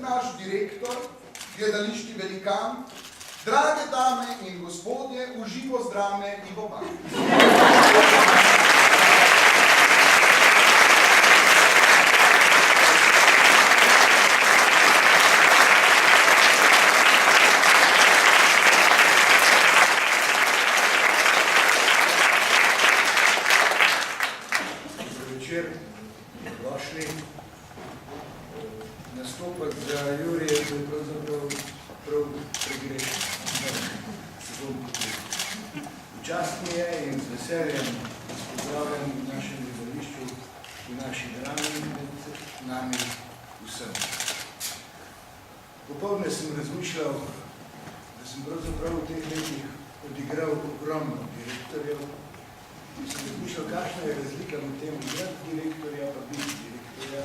naš direktor, gledališki velikan, drage dame in gospodje, v živo z drame Ivo Ban. Došli nastopati za Jurije, to je pravzaprav prav pregrešen. Čast mi je in z veseljem pozdravljam v našem gledališču, v naši drami med nami vsem. Popoldne sem razmišljal, da sem pravzaprav v teh letih odigral ogromno direktorjev. Sem razmišljal, kakšna je razlika med tem igrati direktorja pa biti direktorja.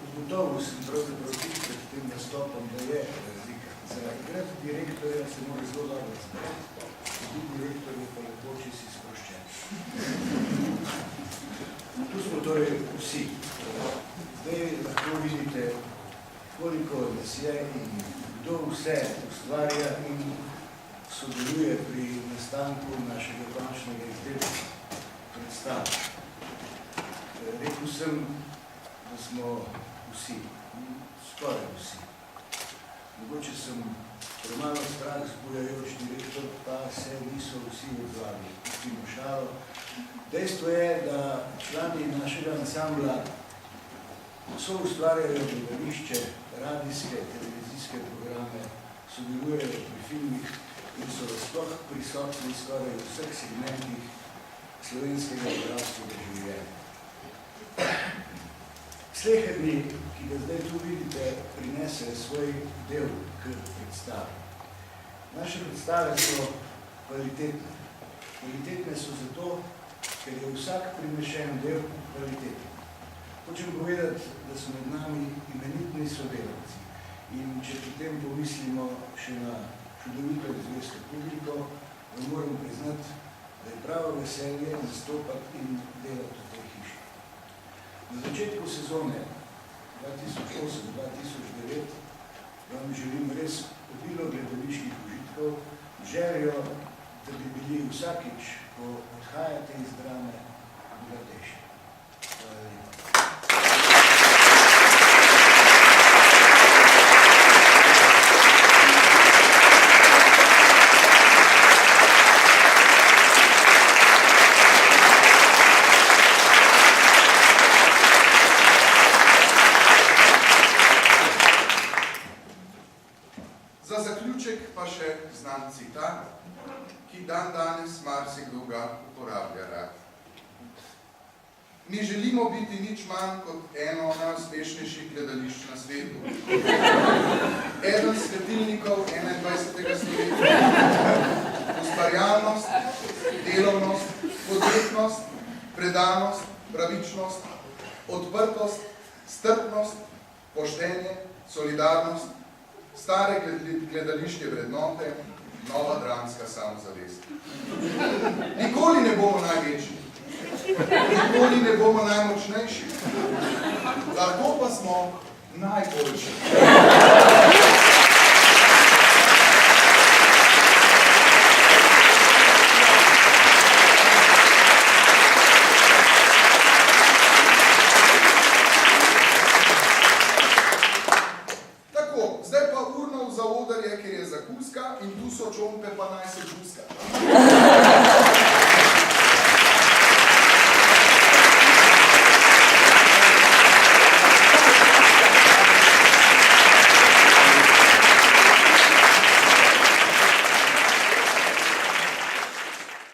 Ugotovil sem pravzaprav tudi pred tem nastopom, da je razlika. Za igrati direktorja se mora zelo dobro znati, biti direktorju pa lepo, če si sproščen. Tu smo torej vsi. Zdaj lahko vidite, koliko nas je in kdo vse ustvarja in sodeluje pri nastanku našega končnega izdelka predstave. Rekel sem, da smo vsi, skoraj vsi. Mogoče sem premalo strah zbujajoč direktor, pa se niso vsi odzvali, pustimo šalo. Dejstvo je, da člani našega ansambla so ustvarjajo gledališče, radijske, televizijske programe, sodelujejo pri filmih in so sploh prisotni skoraj v vseh segmentih slovenskega zdravstvenega življenja. Sleherni, ki ga zdaj tu vidite, prinese svoj del k predstavi. Naše predstave so kvalitetne. Kvalitetne so zato, ker je vsak primešen del kvaliteten. Hočem povedati, da so med nami imenitni sodelavci. In če potem pomislimo še na čudovito zvesto publiko, vam moram priznati, da je pravo veselje nastopati in delati v tej hiši. Na začetku sezone 2008-2009 vam želim res obilo gledaliških užitkov, željo, da bi bili vsakič, ko odhajate iz drame, bogatejši. Hvala lepa. Za zaključek pa še znan citat, ki dan danes marsikdo ga uporablja rad. Mi želimo biti nič manj kot eno najuspešnejših gledališč na svetu. Eden svetilnikov 21. stoletja. Ustvarjalnost, delovnost, podjetnost, predanost, pravičnost, odprtost, strpnost, poštenje, solidarnost, stare gledališke vrednote, nova dramska samozavest. Nikoli ne bomo največji, nikoli ne bomo najmočnejši, lahko pa smo najboljši. Zaodarje, ker je zakuska in tu so čompe, pa naj se džuska.